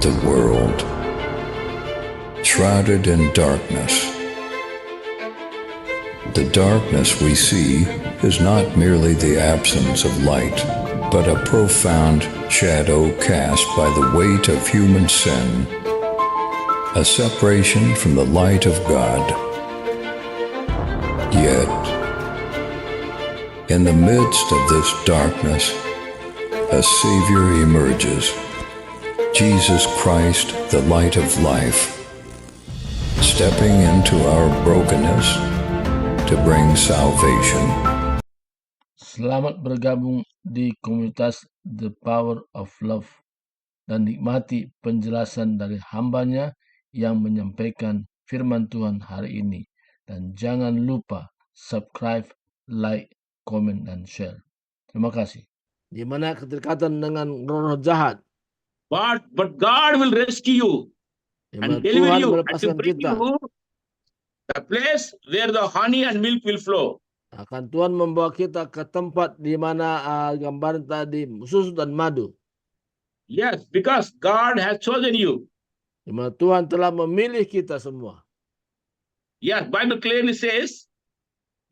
the world, shrouded in darkness. The darkness we see is not merely the absence of light, but a profound shadow cast by the weight of human sin, a separation from the light of God. Yet, in the midst of this darkness, a Savior emerges, Jesus Christ, the light of life, stepping into our brokenness to bring salvation. Selamat bergabung di komunitas The Power of Love dan nikmati penjelasan dari hambanya yang menyampaikan firman Tuhan hari ini. Dan jangan lupa subscribe, like, komen, dan share. Terima kasih. Di mana keterikatan dengan roh jahat. But God will rescue you and deliver Tuhan you and to melepaskan bring kita. you the place where the honey and milk will flow. Akan Tuhan membawa kita ke tempat di mana gambaran tadi susu dan madu. Yes, because God has chosen you. Di mana Tuhan telah memilih kita semua. Yes, Bible clearly says,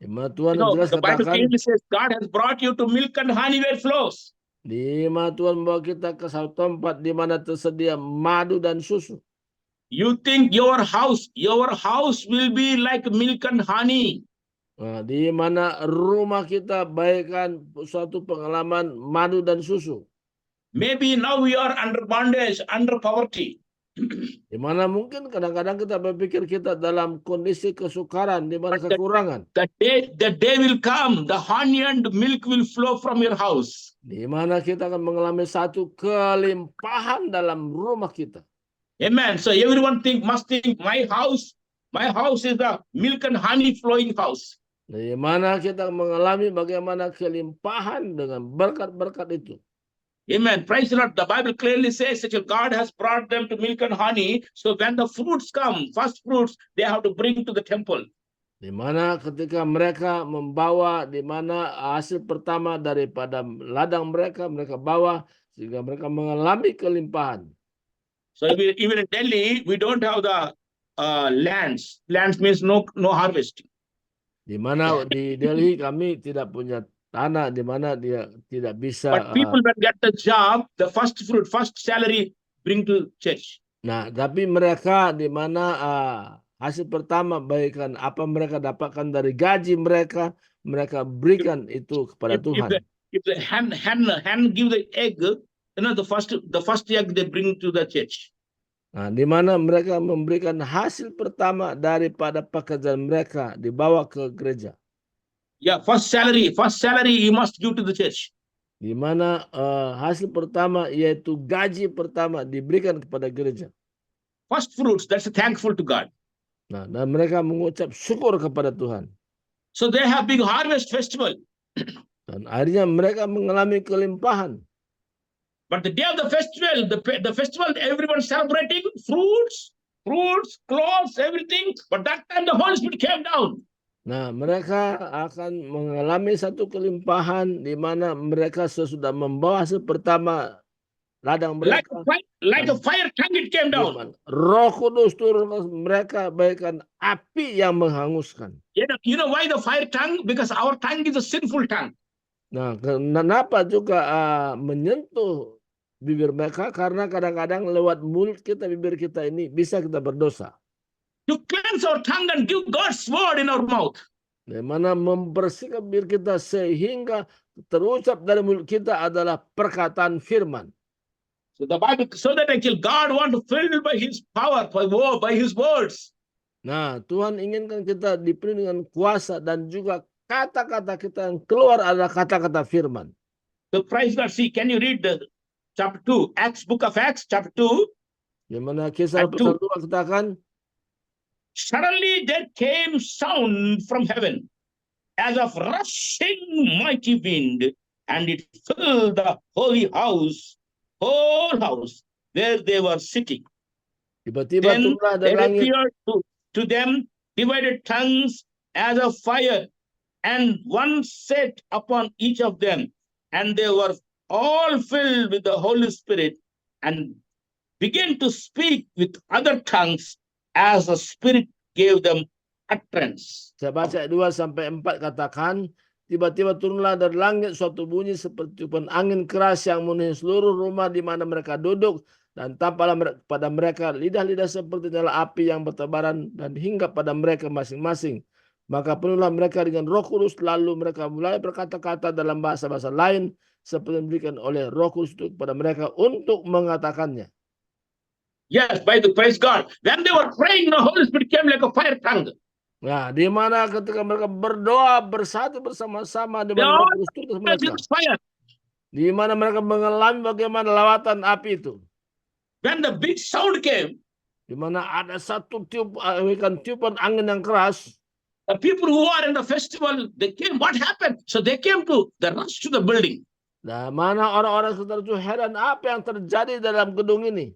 Di mana Tuhan jelas the Bible katakan, clearly says God has brought you to milk and honey where flows. di mana Tuhan membawa kita ke satu tempat di mana tersedia madu dan susu. You think your house will be like milk and honey. Nah, di mana rumah kita bagaikan suatu pengalaman madu dan susu. Maybe now we are under bondage, under poverty. Di mana mungkin kadang-kadang kita berpikir kita dalam kondisi kesukaran, di mana But kekurangan. The day will come, the honey and milk will flow from your house. Di mana kita akan mengalami satu kelimpahan dalam rumah kita. Amen. So everyone must think my house is the milk and honey flowing house. Di mana kita mengalami bagaimana kelimpahan dengan berkat-berkat itu. Amen. Praise the Lord. The Bible clearly says that God has brought them to milk and honey. So when the fruits come, first fruits, they have to bring to the temple. Di mana ketika mereka membawa, di mana hasil pertama daripada ladang mereka bawa, sehingga mereka mengalami kelimpahan. So even in Delhi, we don't have the lands. Lands means no harvest. Di mana di Delhi kami tidak punya tanah, di mana dia tidak bisa. But people that get the job, the first fruit, first salary, bring to church. Nah, tapi mereka di mana hasil pertama baikkan apa mereka dapatkan dari gaji mereka berikan itu kepada Tuhan. If the hen give the egg, the first egg they bring to the church. Nah, di mana mereka memberikan hasil pertama daripada pekerjaan mereka dibawa ke gereja. Yeah, first salary you must give to the church. Di mana hasil pertama yaitu gaji pertama diberikan kepada gereja. First fruits, that's thankful to God. Nah, dan mereka mengucap syukur kepada Tuhan. So they have big harvest festival. Dan akhirnya mereka mengalami kelimpahan. But the day of the festival, everyone celebrating fruits, clothes, everything. But that time the Holy Spirit came down. Nah, mereka akan mengalami satu kelimpahan di mana mereka sesudah membawa hasil pertama ladang mereka. Like a fire tongue it came down. Roh Kudus turun mereka bagaikan api yang menghanguskan. You know why the fire tongue? Because our tongue is a sinful tongue. Nah, kenapa juga menyentuh bibir mereka? Karena kadang-kadang lewat mulut kita, bibir kita ini bisa kita berdosa. To cleanse our tongue and give God's word in our mouth. Di mana membersihkan bibir kita sehingga terucap dari mulut kita adalah perkataan firman. So the Bible, so that actually God want to fill by His power, by His words. Nah, Tuhan inginkan kita dipenuhi dengan kuasa dan juga kata-kata kita yang keluar adalah kata-kata firman. So praise God. See, can you read the chapter 2, book of Acts, chapter 2? Di mana kisah pasal 2 katakan, suddenly there came sound from heaven as of rushing mighty wind, and it filled the whole house where they were sitting. Tiba-tiba Then turunlah dari there langit. appeared to them divided tongues as of fire, and one sat upon each of them, and they were all filled with the Holy Spirit, and began to speak with other tongues as the Spirit gave them utterance. Saya baca 2-4 katakan, tiba-tiba turunlah dari langit suatu bunyi seperti tiupan angin keras yang memenuhi seluruh rumah di mana mereka duduk, dan tampaklah pada mereka lidah-lidah seperti nyala api yang bertebaran dan hinggap pada mereka masing-masing. Maka penuhlah mereka dengan Roh Kudus, lalu mereka mulai berkata-kata dalam bahasa-bahasa lain seperti yang diberikan oleh Roh Kudus itu kepada mereka untuk mengatakannya. Yes, praise God. When they were praying, the Holy Spirit came like a fire tongue. Nah, di mana ketika mereka berdoa bersatu bersama-sama They dengan Roh all Kudus turun atas felt mereka. this fire. Di mana mereka mengalami bagaimana lawatan api itu. When the big sound came, Di mana ada satu tiupan angin yang keras. the people who are in the festival, they came. What happened? So they came to the rush to the building. Nah, mana orang-orang sekitar itu heran apa yang terjadi dalam gedung ini.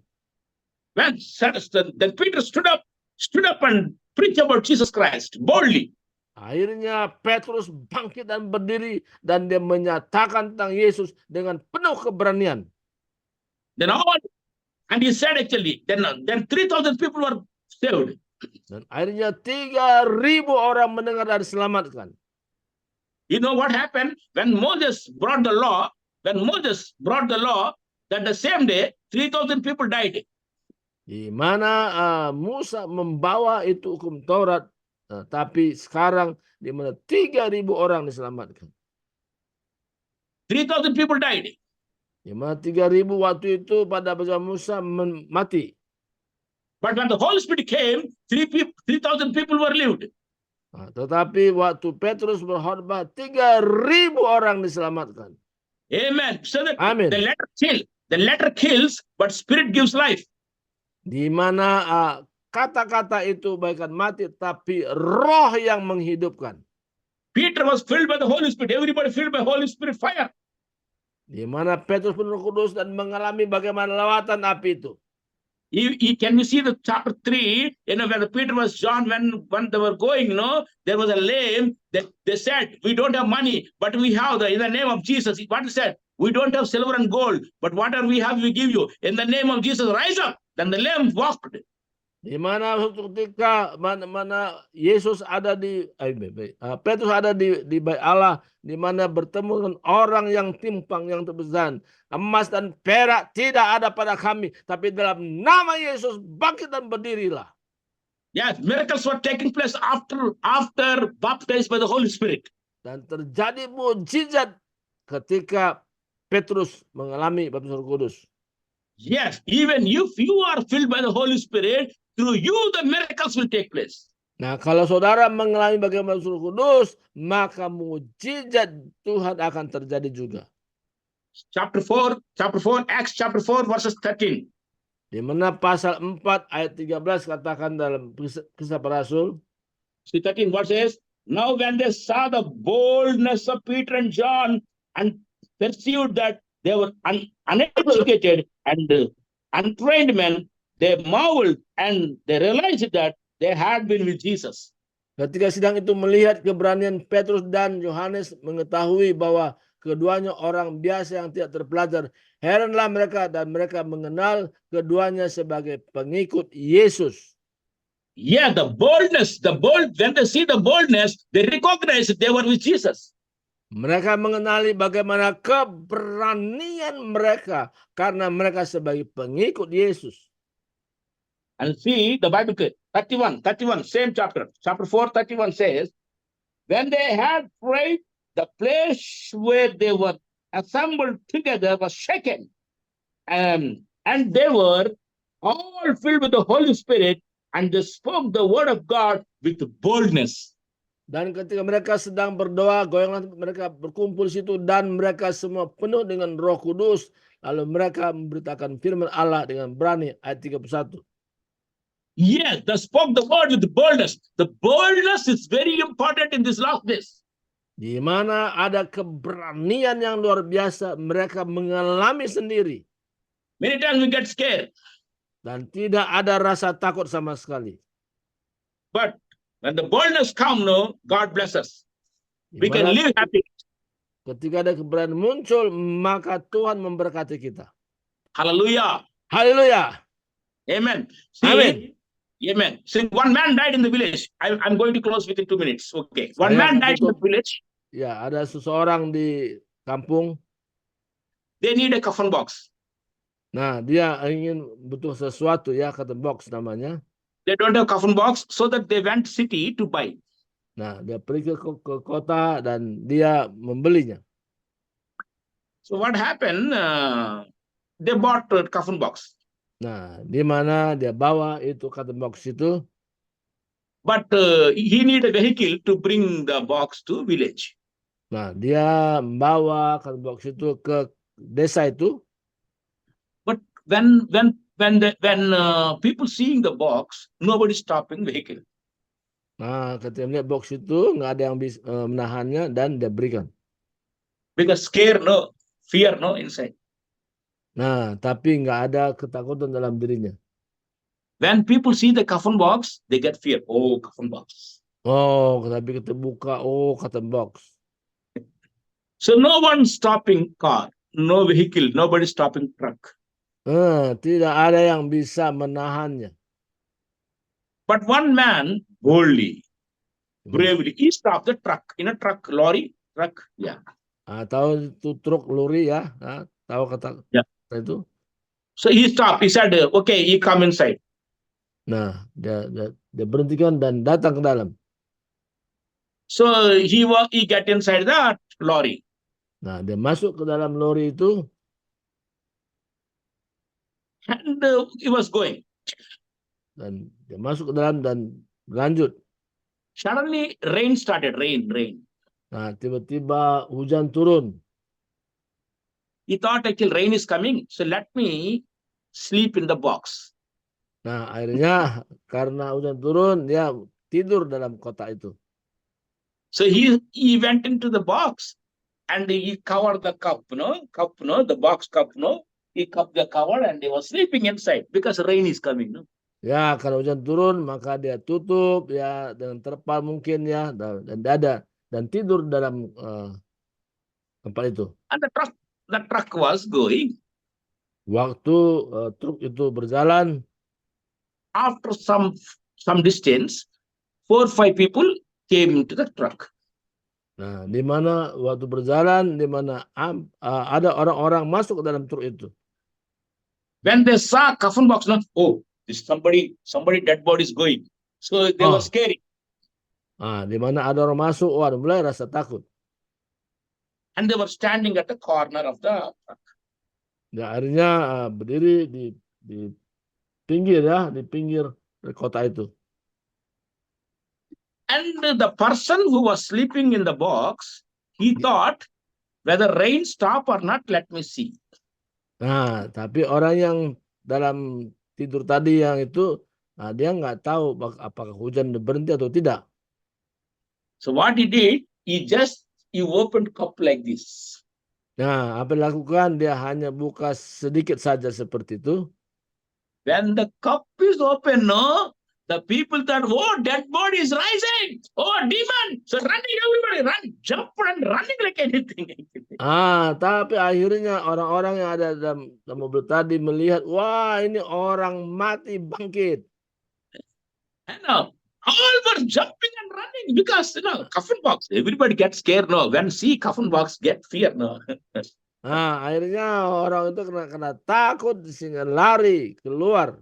When then Peter stood up and preached about Jesus Christ boldly. Akhirnya Petrus bangkit dan berdiri dan dia menyatakan tentang Yesus dengan penuh keberanian. Then and he said actually, then 3,000 people were saved. Dan akhirnya 3.000 orang mendengar dan diselamatkan. You know what happened when Moses brought the law? When Moses brought the law, that the same day 3,000 people died. Di mana Musa membawa itu hukum Taurat, tapi sekarang di mana 3.000 orang diselamatkan. 3,000 people died. Di mana 3.000 waktu itu pada zaman Musa mati. But when the Holy Spirit came, 3,000 people were lived. Nah, tetapi waktu Petrus berkhotbah 3.000 orang diselamatkan. Amen. So that Amen. the letter kills, but Spirit gives life. Di mana kata-kata itu bagaikan mati, tapi roh yang menghidupkan. Peter was filled by the Holy Spirit. Everybody filled by Holy Spirit fire. Di mana Petrus penuh Roh Kudus dan mengalami bagaimana lawatan api itu. Can you see the chapter 3? You know, when Peter was John, when they were going, there was a lame that they said, we don't have money, but we have in the name of Jesus. What he said? We don't have silver and gold, but whatever we have, we give you. In the name of Jesus, rise up. Then the lame walked. Di mana ketika mana Yesus ada di Petrus ada di bait Allah, di mana bertemu dengan orang yang timpang, yang terbesar. Emas dan perak tidak ada pada kami, tapi dalam nama Yesus bangkit dan berdirilah. Yes, miracles were taking place after baptized by the Holy Spirit. Dan terjadi mukjizat ketika Petrus mengalami baptisan Roh Kudus. Yes, even if you are filled by the Holy Spirit, through you the miracles will take place. Nah, kalau saudara mengalami bagaimana Roh Kudus, maka mukjizat Tuhan akan terjadi juga. Chapter 4, Acts chapter 4, verses 13. Di mana pasal 4 ayat 13 katakan dalam Kisah Para Rasul. 13 verses. Now when they saw the boldness of Peter and John and perceived that they were uneducated and untrained men, they marveled and they realized that they had been with Jesus. Ketika sidang itu melihat keberanian Petrus dan Yohanes, mengetahui bahwa keduanya orang biasa yang tidak terpelajar, heranlah mereka dan mereka mengenal keduanya sebagai pengikut Yesus. Yeah, when they see the boldness, they recognize they were with Jesus. Mereka mengenali bagaimana keberanian mereka karena mereka sebagai pengikut Yesus. And see the Bible 31, same chapter 4, 31 says, when they had prayed, the place where they were assembled together was shaken. And they were all filled with the Holy Spirit and they spoke the word of God with boldness. Dan ketika mereka sedang berdoa, goyanglah mereka berkumpul di situ dan mereka semua penuh dengan Roh Kudus. Lalu mereka memberitakan firman Allah dengan berani. Ayat 31. Yes, they spoke the word with boldness. The boldness is very important in this last days. Di mana ada keberanian yang luar biasa, mereka mengalami sendiri. Many times we get scared. Dan tidak ada rasa takut sama sekali. But when the boldness comes, God bless us. We can live happy. Ketika ada keberanian muncul, maka Tuhan memberkati kita. Hallelujah. Haleluya. Amen. See, Amin. amen. See, one man died in the village. I'm going to close within 2 minutes. Okay. One Saya man akan died in the tutup. village. Ya, ada seseorang di kampung. They need a coffin box. Nah, dia ingin butuh sesuatu ya, kata box namanya. They don't have coffin box, so that they went city to buy. Nah, dia pergi ke kota dan dia membelinya. So what happened? They bought a coffin box. Nah, di mana dia bawa itu kata box itu. But he need a vehicle to bring the box to village. Nah, dia membawa kata box itu ke desa itu. But when people seeing the box, nobody stopping vehicle. Nah, ketika melihat box itu nggak ada yang bisa menahannya dan dia berikan. Because scare no, fear no inside. Nah, tapi nggak ada ketakutan dalam dirinya. When people see the coffin box, they get fear. Oh, coffin box. Oh, tapi kita buka, oh kata box. So no one stopping car, no vehicle, nobody stopping truck. Tidak ada yang bisa menahannya. But one man boldly, bravely, he stopped the truck. In a truck, lorry, truck, yeah. Tahu itu truk lori ya, tahu kata itu. So he stopped. He said, "Okay, you come inside." Nah, dia berhentikan dan datang ke dalam. So he get inside that lorry. Nah, dia masuk ke dalam lori itu. And he was going. Dan dia masuk ke dalam dan berlanjut. Suddenly rain started, rain. Nah, tiba-tiba hujan turun. He thought actually rain is coming, so let me sleep in the box. Nah, akhirnya karena hujan turun, dia tidur dalam kota itu. So he went into the box and he covered the cup, the box cup, he cupped the cover and he was sleeping inside because rain is coming. Ya, karena hujan turun, maka dia tutup ya dengan terpal mungkin ya dan dada dan tidur dalam tempat itu. And the truck was going. Waktu truk itu berjalan. After some distance, 4 or 5 people came into the truck. Nah, di mana waktu berjalan, di mana ada orang-orang masuk ke dalam truk itu. When they saw coffin box, oh, this somebody dead body is going. So they were scary. Di mana ada orang masuk, mulai rasa takut. And they were standing at the corner of the truck. Ya, akhirnya berdiri di pinggir ya, di pinggir kota itu. And the person who was sleeping in the box, he thought, whether rain stop or not, let me see. Nah, tapi orang yang dalam tidur tadi yang itu, dia nggak tahu apakah hujan berhenti atau tidak. So what he did, he opened cup like this. Nah, apa yang dilakukan? Dia hanya buka sedikit saja seperti itu. When the cup is open, the people thought, oh, dead body is rising. Oh, demon. So running, everybody jump and running like anything. Tapi akhirnya orang-orang yang ada dalam mobil tadi melihat, wah ini orang mati bangkit. And all were jumping and running because, coffin box. Everybody gets scared, When see coffin box, get fear, Akhirnya orang itu kena takut sehingga lari keluar.